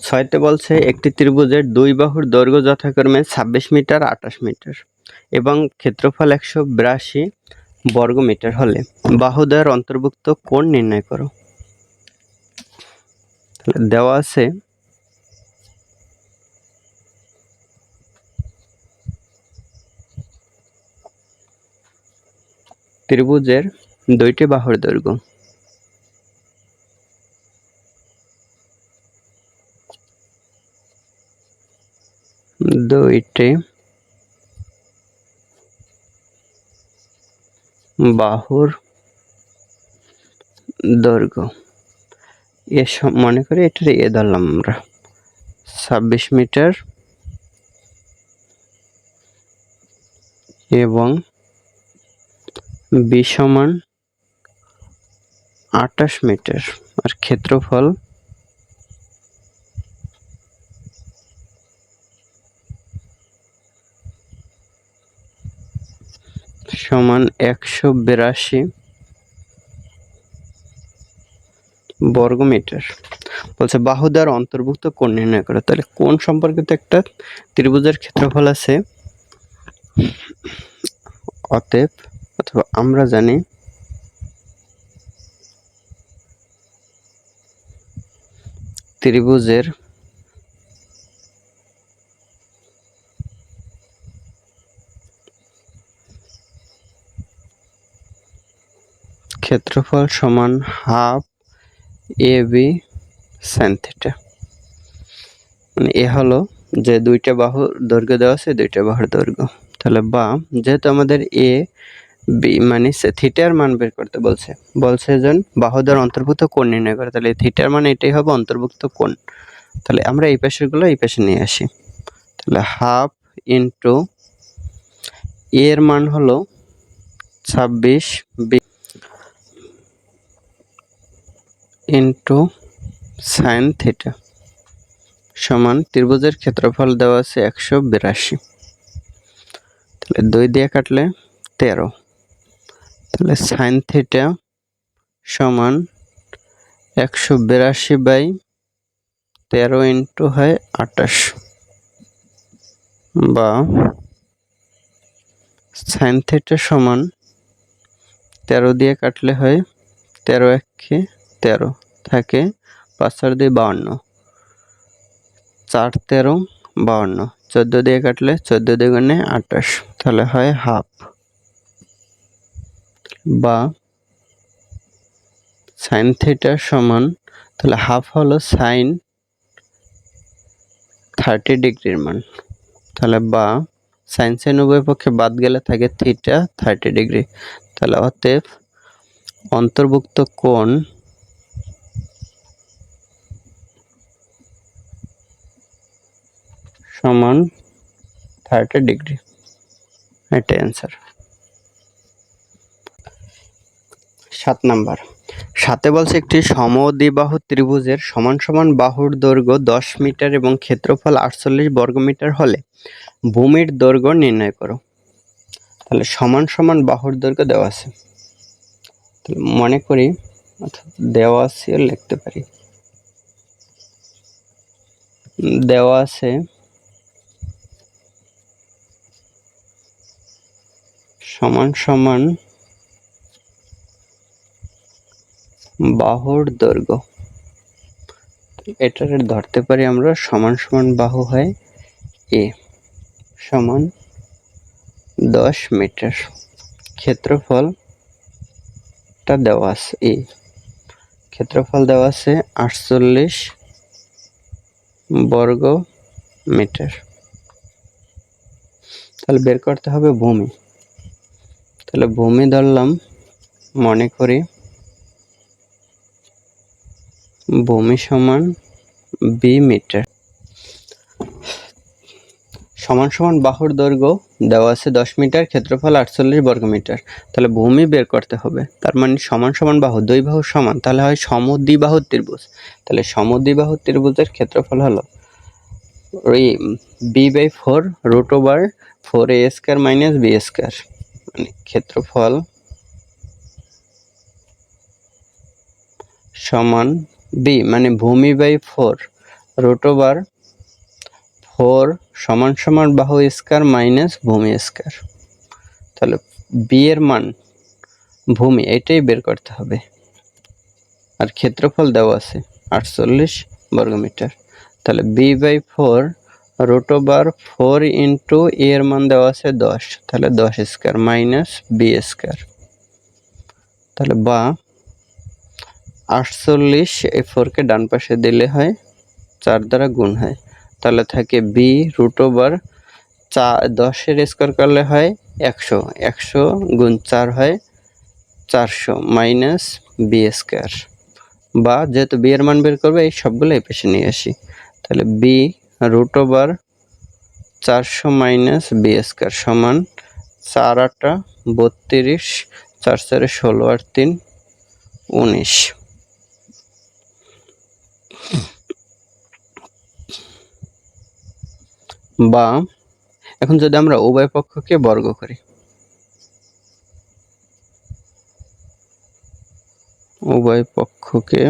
ছয়তে বলছে একটি ত্রিভুজের দুই বাহুর দৈর্ঘ্য যথাক্রমে 26 মিটার 28 মিটার এবং ক্ষেত্রফল 182 বর্গমিটার হলে বাহুদ্বয়ের অন্তর্ভুক্ত কোণ নির্ণয় করো। দেওয়া আছে ত্রিভুজের দুইটি বাহুর দৈর্ঘ্য, দুইটি বাহুর দৈর্ঘ্য মনে করি এটা ধরলাম আমরা 26 মিটার এবং বি সমান 28 মিটার আর ক্ষেত্রফল সমান 182 বর্গমিটার। বলছে বাহুদ্বয়ের অন্তর্ভুক্ত কোণ নির্ণয় করো। তাহলে কোণ সম্পর্কিত একটা ত্রিভুজের ক্ষেত্রফল আছে, অতএব অথবা আমরা জানি ত্রিভুজের ক্ষেত্রফল সমান হাফ AB sin থিটা। মানে এ হলো যে দুইটা বাহুর দৈর্ঘ্য দেওয়া আছে, দুইটা বাহুর দৈর্ঘ্য। তাহলে বা যেহেতু আমাদের এ বি মানে থিটার মান বের করতে বলছে যেন বাহুদ্বয়ের অন্তর্ভুক্ত কোণ নির্ণয় করে, তাহলে থিটার মান এটাই হবে অন্তর্ভুক্ত কোণ। তাহলে আমরা এই পাশের গুলো এই পাশে নিয়ে আসি। তাহলে হাফ ইন্টু এর মান হলো 26 ইন্টু সাইন থিটা সমান ত্রিভুজের ক্ষেত্রফল দেওয়া আছে 182। তাহলে 2 দিয়ে কাটলে 13। তাহলে সাইন থিটা সমান 182/13 ইন্টু হয় 28 বা সাইন থিটা সমান 13 দিয়ে কাটলে হয় 13 একে 13 থাকে 5 4 দিয়ে 52, 4 13 52, 14 দিয়ে কাটলে 14 দুগুণে 28, তাহলে হয় হাফ বা সাইন থিটা সমান, তাহলে হাফ হলো সাইন 30 ডিগ্রির মান। তাহলে বা সাইন সাইন উভয় পক্ষে বাদ গেলে থাকে থিটা 30 ডিগ্রি। তাহলে অতএব অন্তর্ভুক্ত কোণ সমান 30 ডিগ্রি। এটা অ্যান্সার। 7 নাম্বার। 7-এ বলছে একটি সমদ্বিবাহু ত্রিভুজের সমান সমান বাহুর দৈর্ঘ্য 10 মিটার এবং ক্ষেত্রফল 48 বর্গমিটার হলে ভূমির দৈর্ঘ্য নির্ণয় করো। তাহলে সমান সমান বাহুর দৈর্ঘ্য দেওয়া আছে, তাহলে মনে করি দেওয়া আছে লিখতে পারি, দেওয়া আছে সমান সমান বাহুর দৈর্ঘ্য, এটা ধরতে পারি আমরা সমান সমান বাহু হয় এ সমান 10 মিটার, ক্ষেত্রফলটা দেওয়া আছে এ, ক্ষেত্রফল দেওয়া আছে 48 বর্গ মিটার। তাহলে বের করতে হবে ভূমি। তাহলে ভূমি ধরলাম, মনে করি ভূমি সমান বি মিটার, সমান সমান বাহুর দৈর্ঘ্য দেওয়া আছে 10 মিটার, ক্ষেত্রফল 48 বর্গমিটার। তাহলে ভূমি বের করতে হবে, তার মানে সমান সমান বাহু, দুই বাহু সমান, তাহলে হয় সমদ্বিবাহু ত্রিভুজ। তাহলে সমদ্বিবাহু ত্রিভুজের ক্ষেত্রফল হলো ওই b/4 √4a² - b², মানে ক্ষেত্রফল সমান বি মানে ভূমি/4 রুট ওভার 4 সমান সমান বাহু স্কয়ার মাইনাস ভূমি স্কয়ার। তাহলে বি এর মান ভূমি এটাই বের করতে হবে, আর ক্ষেত্রফল দেওয়া আছে 48 বর্গমিটার। তাহলে b/4 রুট ওভার 4 ইন্টু এ এর মান দেওয়া আছে 10, তাহলে 10 স্কয়ার মাইনাস বি স্কয়ার। তাহলে বা 48 এই 4 কে ডান পাশে দিলে হয় 4 দ্বারা গুণ হয়, তাহলে থাকে বি রুট ওভার 10 এর স্কয়ার করলে হয় 100, 100 গুণ 4 হয় 400 মাইনাস বি স্কয়ার। বা যেহেতু বি এর মান বের করবে এই সবগুলো এই পাশে নিয়ে আসি, তাহলে B root over 400 minus B square সমান 4 8 32, 4 4 16 আর 3 19। বা এখন যদি আমরা উভয় পক্ষকে বর্গ করি, উভয় পক্ষকে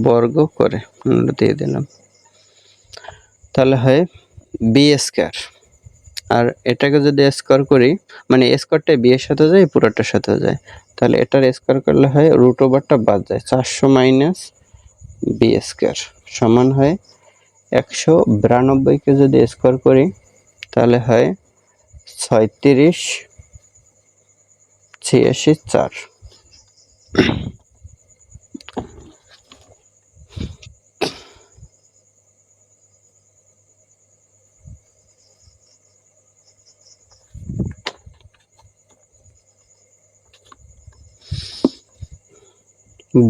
বর্গ করে দিয়ে দিলাম, তাহলে হয় বি স্কয়ার। আর এটাকে যদি স্কয়ার করি, মানে স্কয়ারটা বি এর সাথে যায় পুরোটার সাথে যায়, তাহলে এটার স্কয়ার করলে হয় রুট ওভারটা বাদ যায়, 400 মাইনাস বি স্কয়ার সমান হয় 192 কে যদি স্কয়ার করি তাহলে হয় 36 86 4।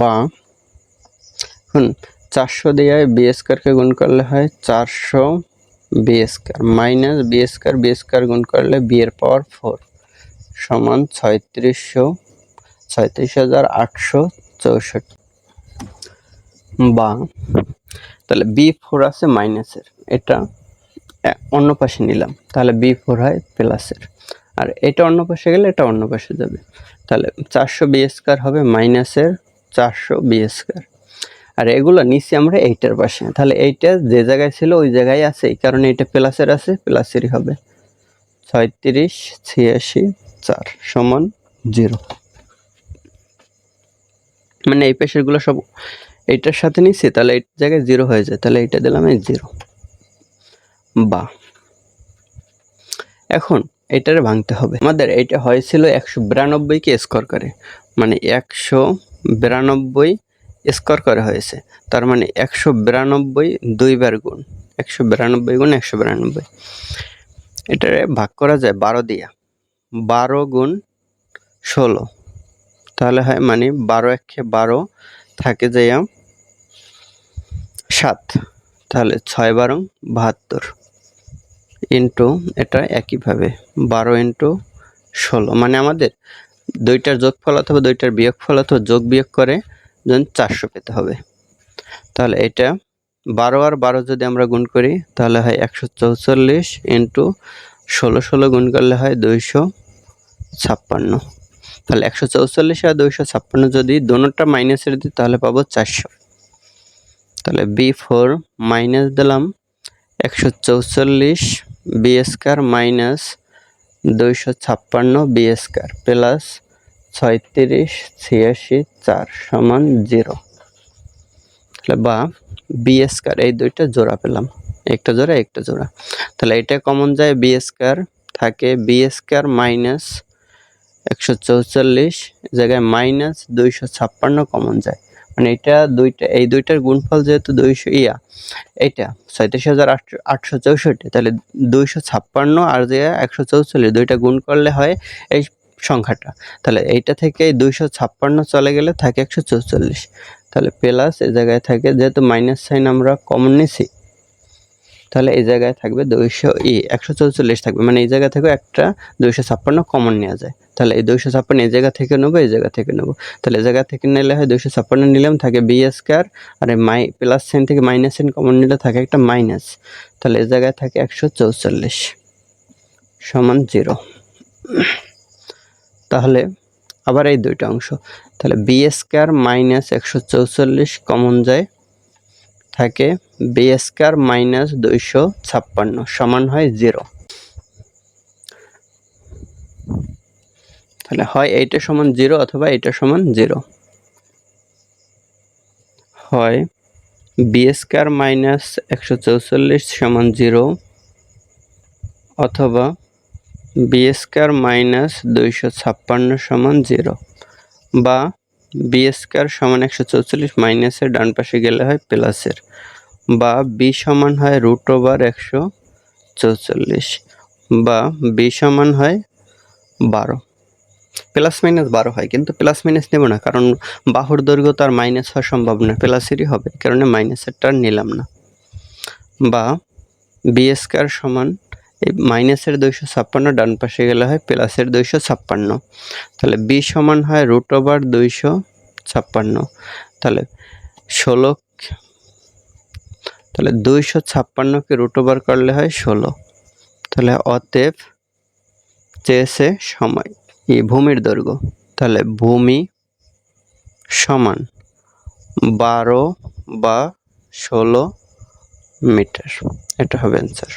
বা এখন 400 দিয়ে বি স্কয়ারকে গুণ করলে হয় 400 B square minus B square গুণ করলে বি এর পাওয়ার 4 সমান 36,864। বা তাহলে বি4 আছে মাইনাসের, এটা অন্য পাশে নিলাম, তাহলে বি4 হয় প্লাসের, আর এটা অন্য পাশে গেলে এটা অন্য পাশে যাবে, তাহলে 400 বি স্কয়ার হবে মাইনাসের 400 বি স্কয়ার। আর এগুলো নিচে আমরা এইটার পাশে, তাহলে এইটা যে জায়গায় ছিল ওই জায়গায় আছে, এই কারণে এটা প্লাসের আছে, প্লাসেরই হবে 36 86 4 সমান 0। মানে এই পাশের গুলো সব এইটার সাথে নিচে, তাহলে এই জায়গায় 0 হয়ে যায়, তাহলে এটা দিলাম এই 0। বা এখন এটারে ভাঙতে হবে, আমাদের এটা হয়েছিল 192 কে স্কয়ার করে, মানে 192 স্কয়ার করে হয়েছে, তার মানে 192 দুইবার গুণ, 192 গুণ 192। এটারে ভাগ করা যায় 12 দিয়া, 12 গুণ 16, তাহলে হয় মানে 12 1 12 থাকে যাইয়া 7, তাহলে 6 12 72 ইন্টু এটা একইভাবে 12 ইন্টু 16, মানে আমাদের দুইটার যোগফল অথবা দুইটার বিয়োগফল অথবা যোগ বিয়োগ করে যেন 400 পেতে হবে। তাহলে এটা 12 আর 12 যদি আমরা গুণ করি তাহলে হয় 144 ইন্টু 16 16 গুণ করলে হয় 256। তাহলে 144 আর 256 যদি দোনোটা মাইনাসের দিই তাহলে পাবো 400। তাহলে বি4 মাইনাস দিলাম 144 B square minus 256 B square plus 36 86 4 সমান 0। তাহলে বা বি স্কয়ার এই দুইটা জোড়া পেলাম, একটা জোড়া একটা জোড়া, তাহলে এটা কমন যায়, বি স্কয়ার থাকে বি স্কয়ার মাইনাস 144 জায়গায় মাইনাস 256 কমন যায়, মানে এটা দুইটা এই দুইটার গুণফল যেহেতু 200 এইটা 37,864, তাহলে 256 আর যে 144 দুইটা গুণ করলে হয় এই সংখ্যাটা, তাহলে এইটা থেকে 256 চলে গেলে থাকে 144, তাহলে প্লাস এই জায়গায় থাকে, যেহেতু মাইনাস সাইন আমরা কমন নিছি তাহলে এই জায়গায় থাকবে 144 থাকবে, মানে এই জায়গা থেকে একটা 256 কমন নেওয়া যায়, তাহলে এই 256 এই জায়গা থেকে নেবো, এই জায়গা থেকে নেবো, তাহলে এই জায়গা থেকে নিলে হয় 256 নিলাম থাকে বি স্কয়ার, আর এই প্লাস সাইন থেকে মাইনাস সাইন কমন নিলে থাকে একটা মাইনাস, তাহলে এই জায়গায় থাকে 144 সমান 0। তাহলে আবার এই দুইটা অংশ, তাহলে বি স্কয়ার মাইনাস 144 কমন যায়, থাকে বি স্কয়ার মাইনাস 256 সমান হয় 0। তাহলে হয় এইটা সমান 0 অথবা এটা সমান 0। হয় বি স্কয়ার মাইনাস 144 সমান 0 অথবা বি স্কয়ার মাইনাস 256 সমান 0, বা বি স্কয়ার সমান 144 মাইনাসের ডান পাশে গেলে হয় প্লাসের, বা বি সমান হয় √144, বা বি সমান হয় 12। প্লাস মাইনাস 12 হয়, কিন্তু প্লাস মাইনাস নেব না, কারণ বাহুর দৈর্ঘ্য তো আর মাইনাস হওয়া সম্ভব না, প্লাসেরই হবে, এই কারণে মাইনাসেরটা নিলাম না। বা বি স্কয়ার সমান এই মাইনাসের 256 ডান পাশে গেলে হয় প্লাসের 256, তাহলে বি সমান হয় √256, তাহলে 16, তাহলে 256কে √ করলে হয় 16। তাহলে অতএব চেয়েছে সময় ভূমির দৈর্ঘ্য, তাহলে ভূমি সমান 12 বা 16 মিটার, এটা হবে অ্যান্সার।